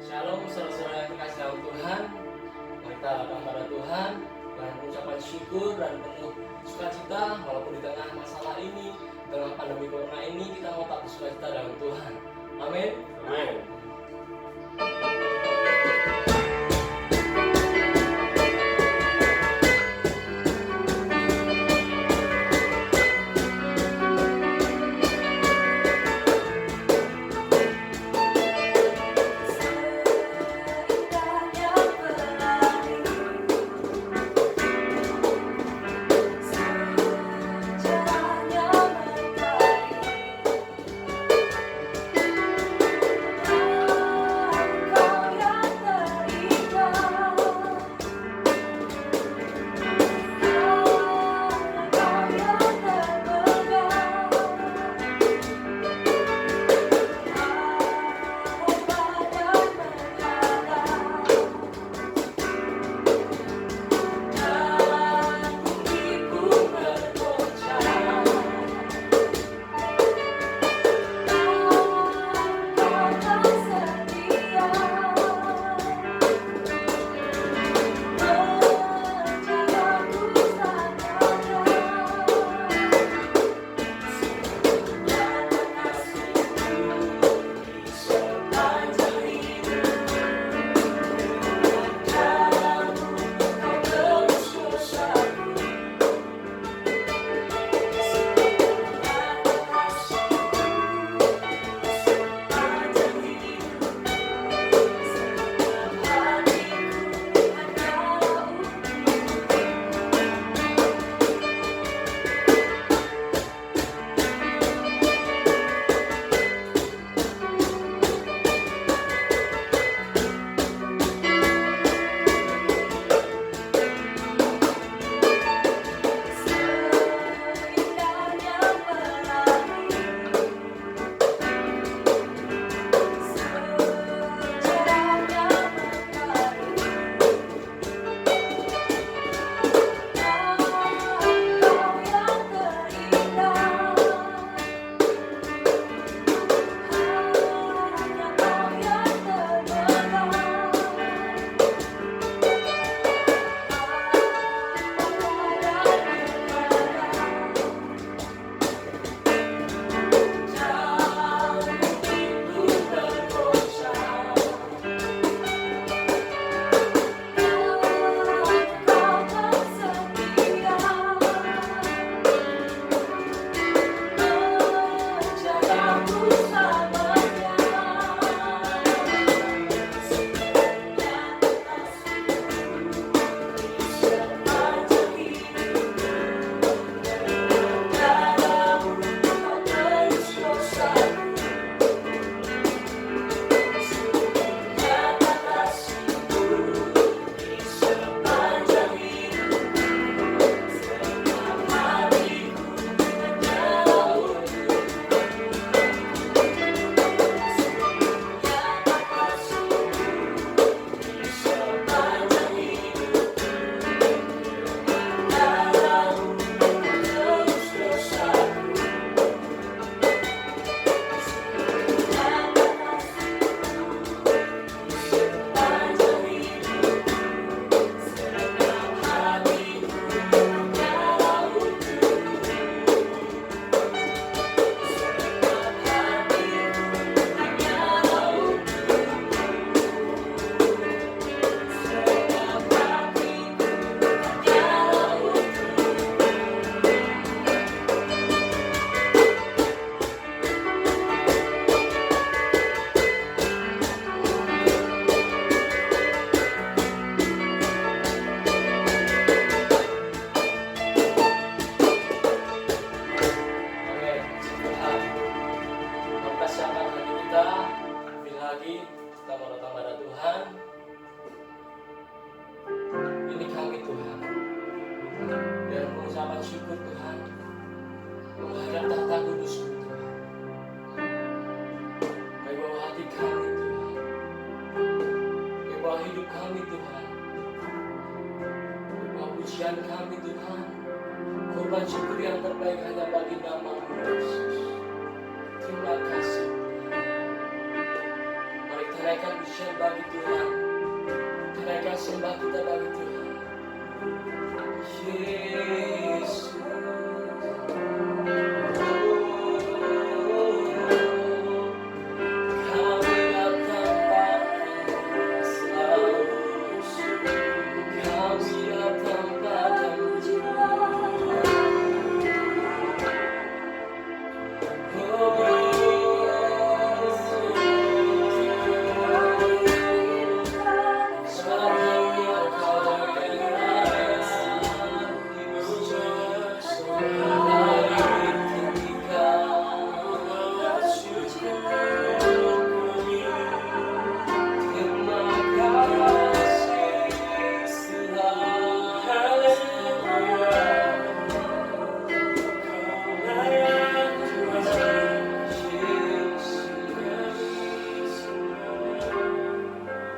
Shalom saudara-saudara yang dikasih dalam Tuhan. Mari kita datang pada Tuhan dengan mengucapkan syukur dan penuh sukacita walaupun di tengah masalah ini, di tengah pandemi corona ini kita mau tetap bersukacita dalam Tuhan. Amin. Amin. Korban syukur yang terbaik hanya bagi nama-Mu Yesus. Terima kasih. Mari kita Kenaikan pujian bagi Tuhan. Kenaikan sembah kita bagi Tuhan. Yesus. Kami datang padamu selalu. Kami datang padamu.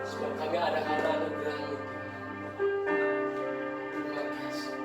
Sebab kami ada karena anugerah-Mu. Terima kasih.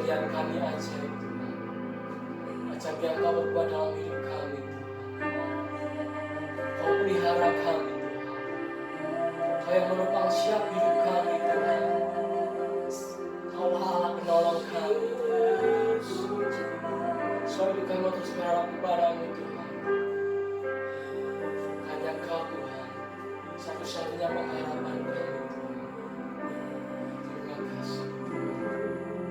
pencarian kami ajaib Tuhan. Ajaib yang Kau berbuat dalam hidup kami Tuhan. Kau pelihara kami Tuhan. Kau yang menopang siap hidup kami Tuhan. Kau Allah penolong kami Tuhan. Sebab itu kami mau terus berharap kepadamu Tuhan. Hanya Kau Tuhan, satu-satunya pengharapan kami Tuhan. Terima kasih. Terima kasih.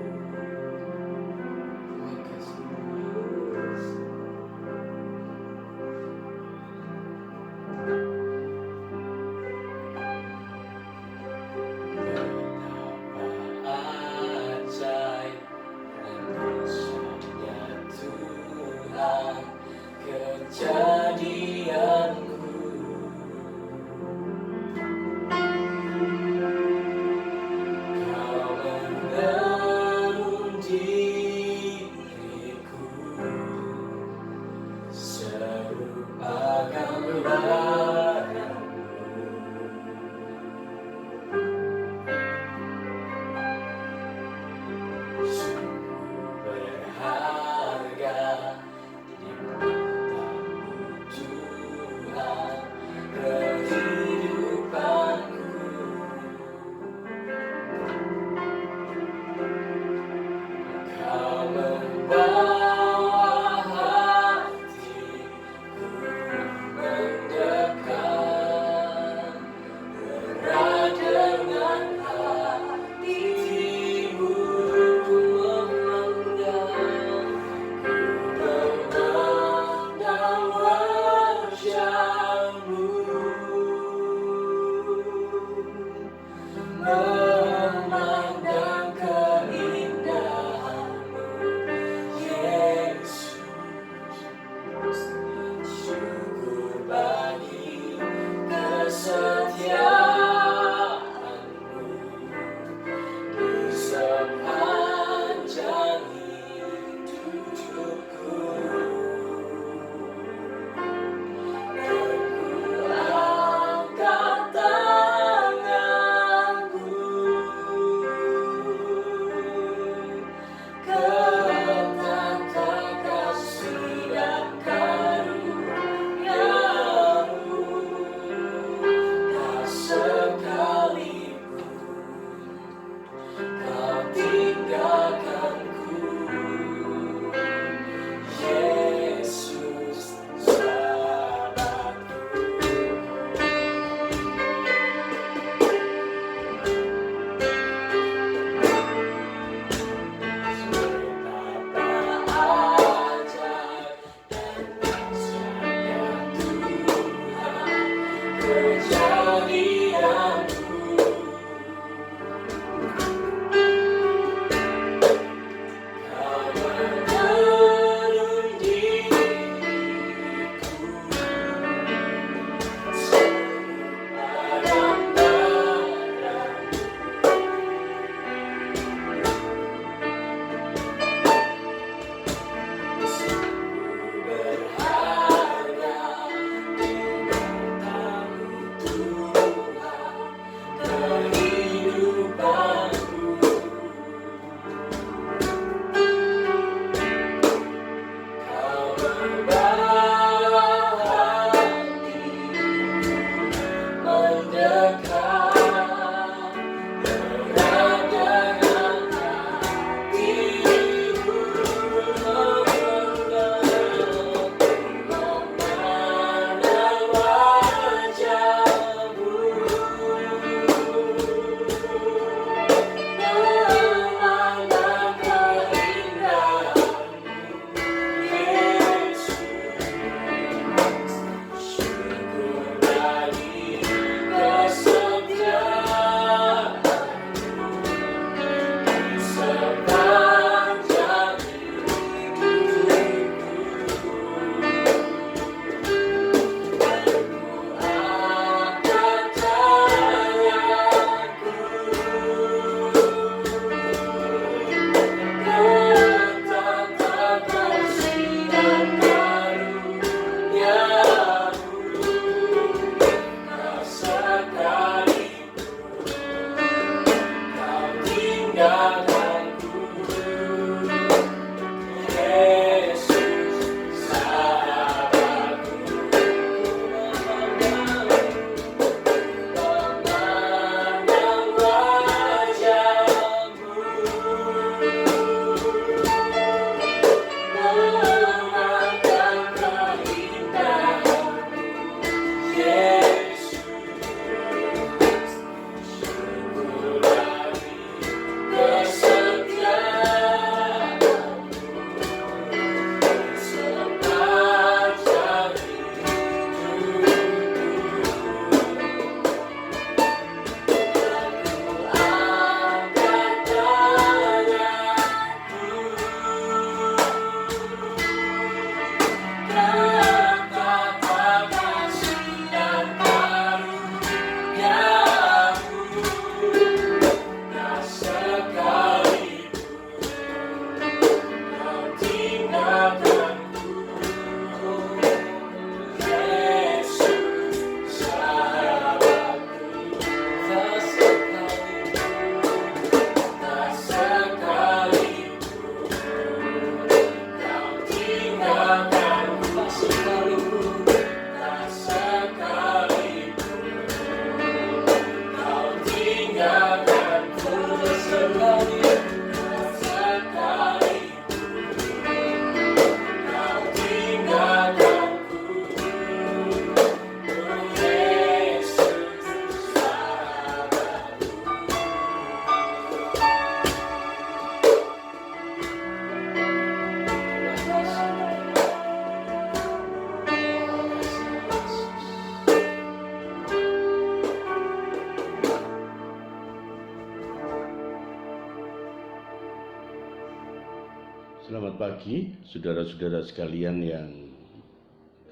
Selamat pagi, saudara-saudara sekalian yang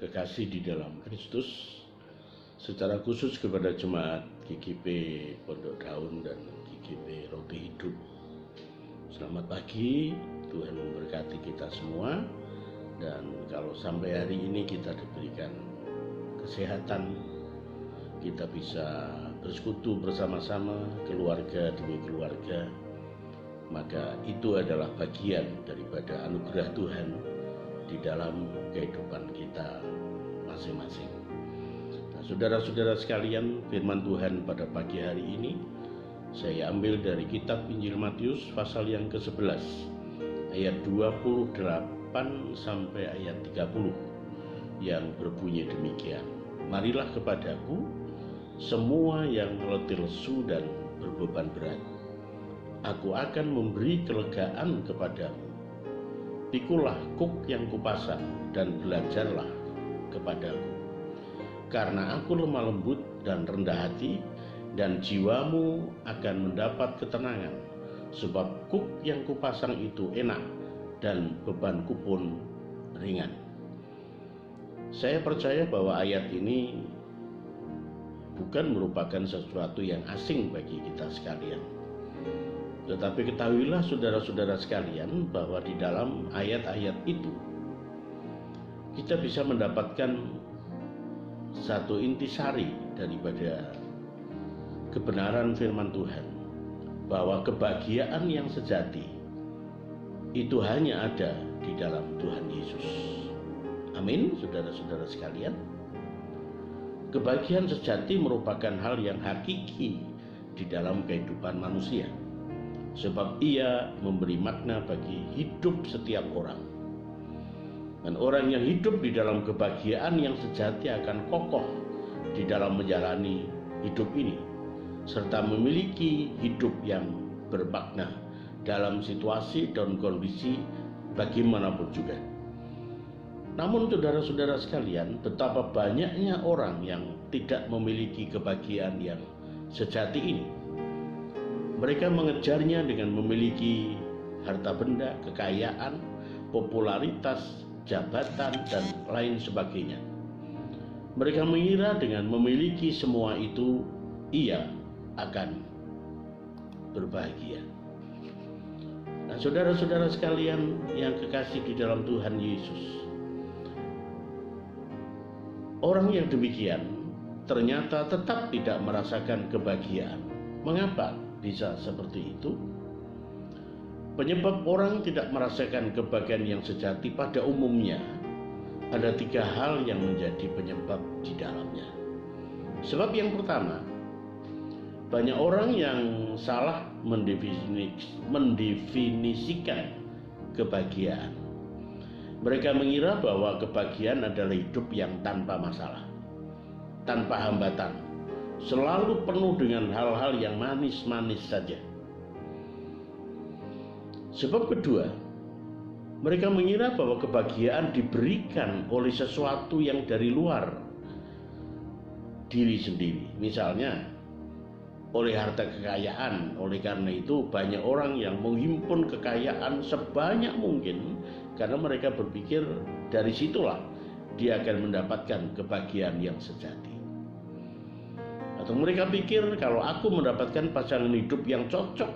kekasih di dalam Kristus, secara khusus kepada jemaat GKP Pondok Daun dan GKP Roti Hidup. Selamat pagi, Tuhan memberkati kita semua. Dan kalau sampai hari ini kita diberikan kesehatan, kita bisa bersekutu bersama-sama, keluarga demi keluarga, maka itu adalah bagian daripada anugerah Tuhan di dalam kehidupan kita masing-masing. Nah, saudara-saudara sekalian, firman Tuhan pada pagi hari ini saya ambil dari kitab Injil Matius pasal yang ke-11 ayat 28 sampai ayat 30 yang berbunyi demikian. Marilah kepadaku semua yang letih lesu dan berbeban berat, aku akan memberi kelegaan kepadamu. Pikulah kuk yang kupasang dan belajarlah kepadaku. Karena aku lemah lembut dan rendah hati, dan jiwamu akan mendapat ketenangan. Sebab kuk yang kupasang itu enak dan bebanku pun ringan. Saya percaya bahwa ayat ini bukan merupakan sesuatu yang asing bagi kita sekalian. Tetapi ketahuilah saudara-saudara sekalian bahwa di dalam ayat-ayat itu kita bisa mendapatkan satu intisari daripada kebenaran firman Tuhan, bahwa kebahagiaan yang sejati itu hanya ada di dalam Tuhan Yesus. Amin, saudara-saudara sekalian. Kebahagiaan sejati merupakan hal yang hakiki di dalam kehidupan manusia, sebab ia memberi makna bagi hidup setiap orang. Dan orang yang hidup di dalam kebahagiaan yang sejati akan kokoh di dalam menjalani hidup ini, serta memiliki hidup yang bermakna dalam situasi dan kondisi bagaimanapun juga. Namun saudara-saudara sekalian, betapa banyaknya orang yang tidak memiliki kebahagiaan yang sejati ini. Mereka mengejarnya dengan memiliki harta benda, kekayaan, popularitas, jabatan, dan lain sebagainya. Mereka mengira dengan memiliki semua itu, ia akan berbahagia. Nah, saudara-saudara sekalian yang kekasih di dalam Tuhan Yesus, orang yang demikian ternyata tetap tidak merasakan kebahagiaan. Mengapa bisa seperti itu? Penyebab orang tidak merasakan kebahagiaan yang sejati pada umumnya ada 3 hal yang menjadi penyebab di dalamnya. Sebab yang pertama, banyak orang yang salah mendefinisikan kebahagiaan. Mereka mengira bahwa kebahagiaan adalah hidup yang tanpa masalah, tanpa hambatan, selalu penuh dengan hal-hal yang manis-manis saja. Sebab kedua, mereka mengira bahwa kebahagiaan diberikan oleh sesuatu yang dari luar diri sendiri. Misalnya, oleh harta kekayaan. Oleh karena itu banyak orang yang menghimpun kekayaan sebanyak mungkin karena mereka berpikir dari situlah dia akan mendapatkan kebahagiaan yang sejati. Atau mereka pikir kalau aku mendapatkan pasangan hidup yang cocok,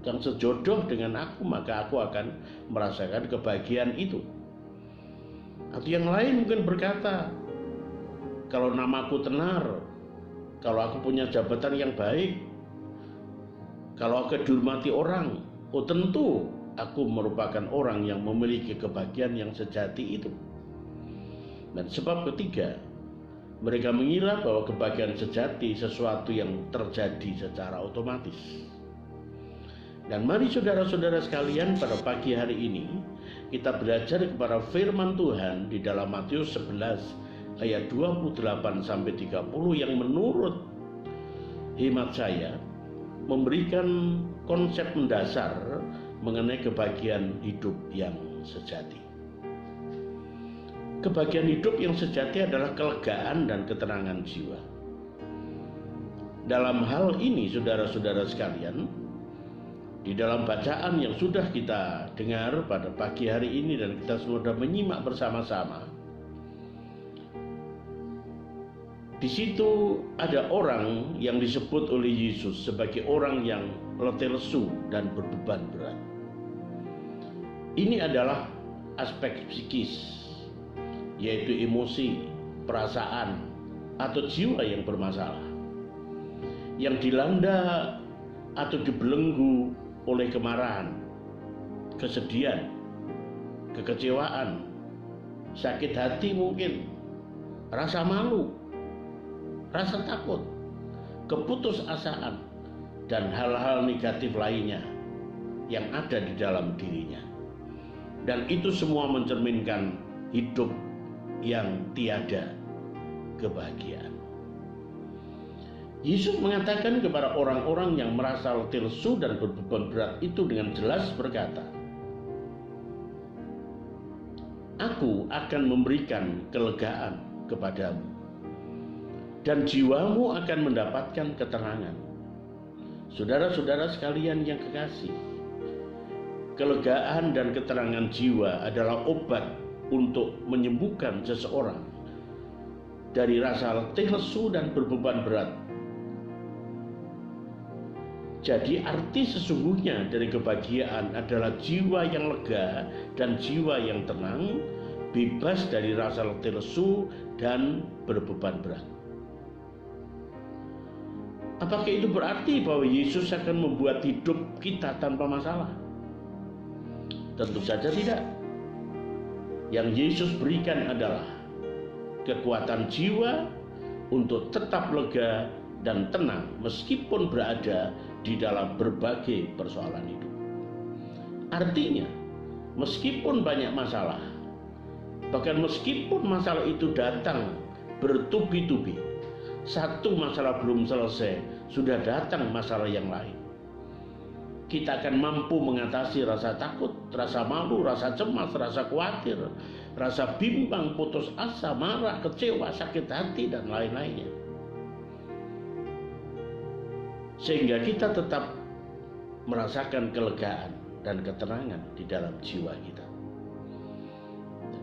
yang sejodoh dengan aku, maka aku akan merasakan kebahagiaan itu. Atau yang lain mungkin berkata, kalau namaku tenar, kalau aku punya jabatan yang baik, kalau aku dihormati orang, oh tentu aku merupakan orang yang memiliki kebahagiaan yang sejati itu. Dan sebab ketiga, mereka mengira bahwa kebahagiaan sejati sesuatu yang terjadi secara otomatis. Dan mari saudara-saudara sekalian, pada pagi hari ini kita belajar kepada firman Tuhan di dalam Matius 11 ayat 28 sampai 30 yang menurut hemat saya memberikan konsep mendasar mengenai kebahagiaan hidup yang sejati. Kebahagiaan hidup yang sejati adalah kelegaan dan ketenangan jiwa. Dalam hal ini saudara-saudara sekalian, Di dalam bacaan yang sudah kita dengar pada pagi hari ini dan kita semua sudah menyimak bersama-sama, di situ ada orang yang disebut oleh Yesus sebagai orang yang letih lesu dan berbeban berat. Ini adalah aspek psikis, yaitu emosi, perasaan, atau jiwa yang bermasalah, yang dilanda atau dibelenggu oleh kemarahan, kesedihan, kekecewaan, sakit hati mungkin, rasa malu, rasa takut, keputusasaan, dan hal-hal negatif lainnya yang ada di dalam dirinya. Dan itu semua mencerminkan hidup yang tiada kebahagiaan. Yesus mengatakan kepada orang-orang yang merasa letih lesu dan berbeban berat itu dengan jelas berkata, "Aku akan memberikan kelegaan kepadamu, dan jiwamu akan mendapatkan ketenangan." Saudara-saudara sekalian yang kekasih, kelegaan dan ketenangan jiwa adalah obat untuk menyembuhkan seseorang dari rasa letih lesu dan berbeban berat. Jadi arti sesungguhnya dari kebahagiaan adalah jiwa yang lega dan jiwa yang tenang, bebas dari rasa letih lesu dan berbeban berat. Apakah itu berarti bahwa Yesus akan membuat hidup kita tanpa masalah? Tentu saja tidak. Yang Yesus berikan adalah kekuatan jiwa untuk tetap lega dan tenang meskipun berada di dalam berbagai persoalan hidup. Artinya, meskipun banyak masalah, bahkan meskipun masalah itu datang bertubi-tubi, satu masalah belum selesai, sudah datang masalah yang lain, kita akan mampu mengatasi rasa takut, rasa malu, rasa cemas, rasa khawatir, rasa bimbang, putus asa, marah, kecewa, sakit hati, dan lain-lainnya. Sehingga kita tetap merasakan kelegaan dan ketenangan di dalam jiwa kita.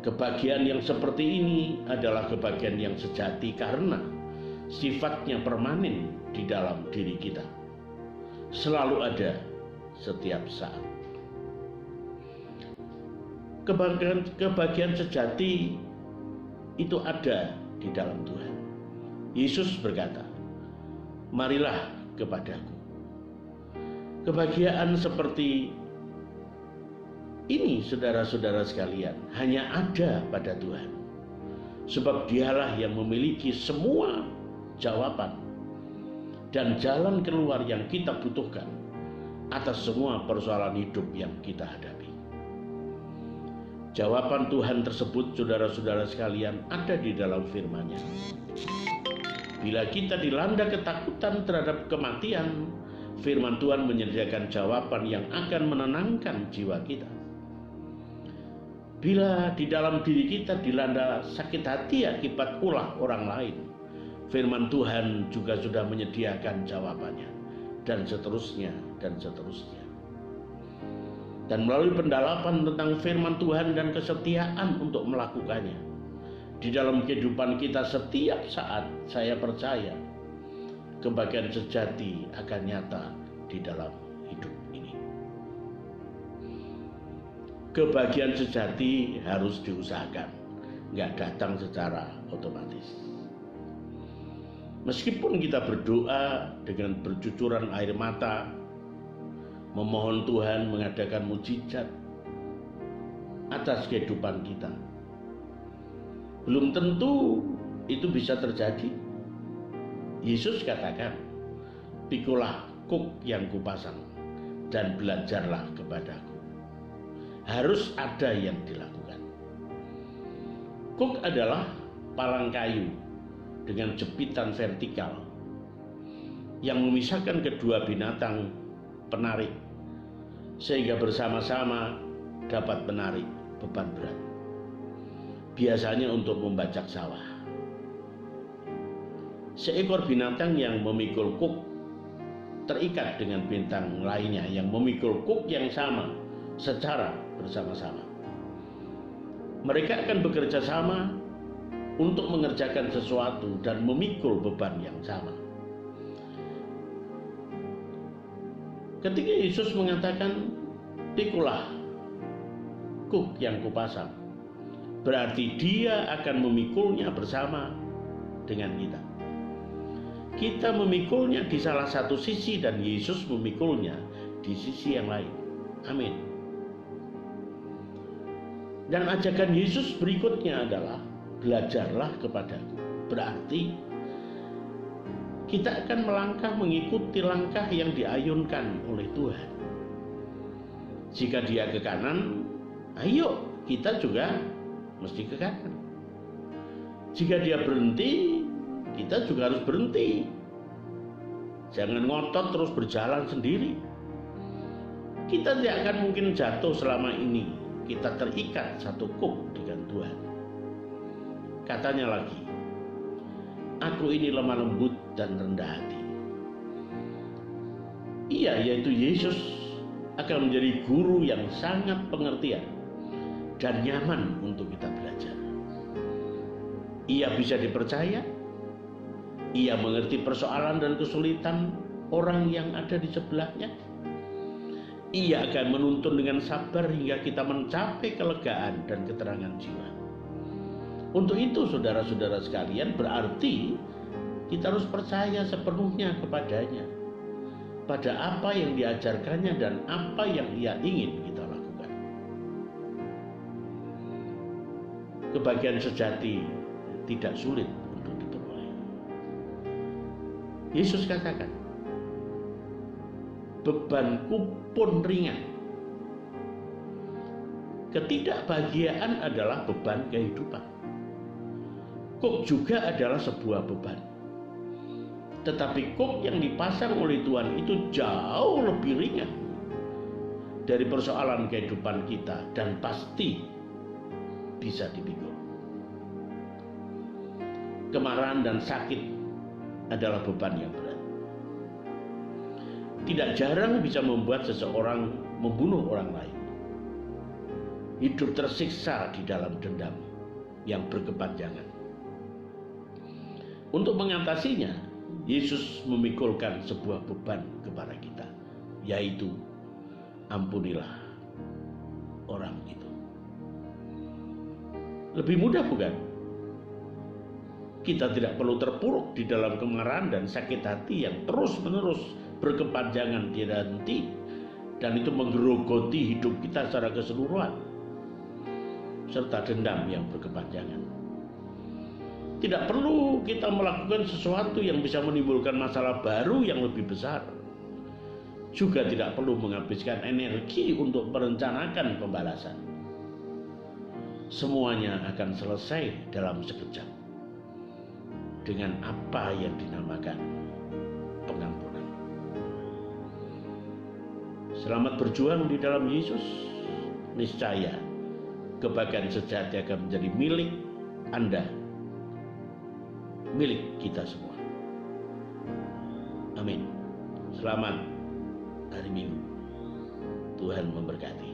Kebahagiaan yang seperti ini adalah kebahagiaan yang sejati karena sifatnya permanen di dalam diri kita. Selalu ada setiap saat. Kebahagiaan sejati itu ada di dalam Tuhan. Yesus berkata, "Marilah kepadaku." Kebahagiaan seperti ini, saudara-saudara sekalian, hanya ada pada Tuhan. Sebab Dialah yang memiliki semua jawaban dan jalan keluar yang kita butuhkan atas semua persoalan hidup yang kita hadapi. Jawaban Tuhan tersebut, saudara-saudara sekalian, ada di dalam firman-Nya. Bila kita dilanda ketakutan terhadap kematian, firman Tuhan menyediakan jawaban yang akan menenangkan jiwa kita. Bila di dalam diri kita dilanda sakit hati akibat ulah orang lain, firman Tuhan juga sudah menyediakan jawabannya, dan seterusnya, dan seterusnya. Dan melalui pendalaman tentang firman Tuhan dan kesetiaan untuk melakukannya, di dalam kehidupan kita setiap saat, saya percaya kebahagiaan sejati akan nyata di dalam hidup ini. Kebahagiaan sejati harus diusahakan, nggak datang secara otomatis. Meskipun kita berdoa dengan bercucuran air mata, memohon Tuhan mengadakan mujizat atas kehidupan kita, belum tentu itu bisa terjadi. Yesus katakan, "Pikulah kuk yang kupasang dan belajarlah kepadaku." Harus ada yang dilakukan. Kuk adalah palang kayu dengan jepitan vertikal yang memisahkan kedua binatang penarik, sehingga bersama-sama dapat menarik beban berat. Biasanya untuk membajak sawah. Seekor binatang yang memikul kuk terikat dengan bintang lainnya yang memikul kuk yang sama secara bersama-sama. Mereka akan bekerja sama untuk mengerjakan sesuatu dan memikul beban yang sama. Ketika Yesus mengatakan, "Pikulah kuk yang kupasang," berarti dia akan memikulnya bersama dengan kita. Kita memikulnya di salah satu sisi dan Yesus memikulnya di sisi yang lain. Amin. Dan ajakan Yesus berikutnya adalah belajarlah kepadaku. Berarti kita akan melangkah mengikuti langkah yang diayunkan oleh Tuhan. Jika dia ke kanan, ayo kita juga mesti ke kanan. Jika dia berhenti, kita juga harus berhenti. Jangan ngotot terus berjalan sendiri. Kita tidak akan mungkin jatuh selama ini kita terikat satu kuk dengan Tuhan. Katanya lagi, "Aku ini lemah lembut dan rendah hati." Ia, yaitu Yesus, akan menjadi guru yang sangat pengertian dan nyaman untuk kita belajar. Ia bisa dipercaya. Ia mengerti persoalan dan kesulitan orang yang ada di sebelahnya. Ia akan menuntun dengan sabar hingga kita mencapai kelegaan dan keterangan jiwa. Untuk itu, saudara-saudara sekalian, berarti kita harus percaya sepenuhnya kepadanya, pada apa yang diajarkannya dan apa yang ia ingin kita lakukan. Kebahagiaan sejati tidak sulit untuk diperoleh. Yesus katakan, "Bebanku pun ringan." Ketidakbahagiaan adalah beban kehidupan. Kuk juga adalah sebuah beban. Tetapi kuk yang dipasang oleh Tuhan itu jauh lebih ringan dari persoalan kehidupan kita dan pasti bisa dipikul. Kemarahan dan sakit adalah beban yang berat. Tidak jarang bisa membuat seseorang membunuh orang lain. Hidup tersiksa di dalam dendam yang berkepanjangan. Untuk mengatasinya, Yesus memikulkan sebuah beban kepada kita, yaitu ampunilah orang itu. Lebih mudah bukan? Kita tidak perlu terpuruk di dalam kemarahan dan sakit hati yang terus-menerus berkepanjangan tiada henti, dan itu menggerogoti hidup kita secara keseluruhan, serta dendam yang berkepanjangan. Tidak perlu kita melakukan sesuatu yang bisa menimbulkan masalah baru yang lebih besar. Juga tidak perlu menghabiskan energi untuk merencanakan pembalasan. Semuanya akan selesai dalam sekejap dengan apa yang dinamakan pengampunan. Selamat berjuang di dalam Yesus. Niscaya kebahagiaan sejati akan menjadi milik Anda, milik kita semua. Amin. Selamat hari Minggu. Tuhan memberkati.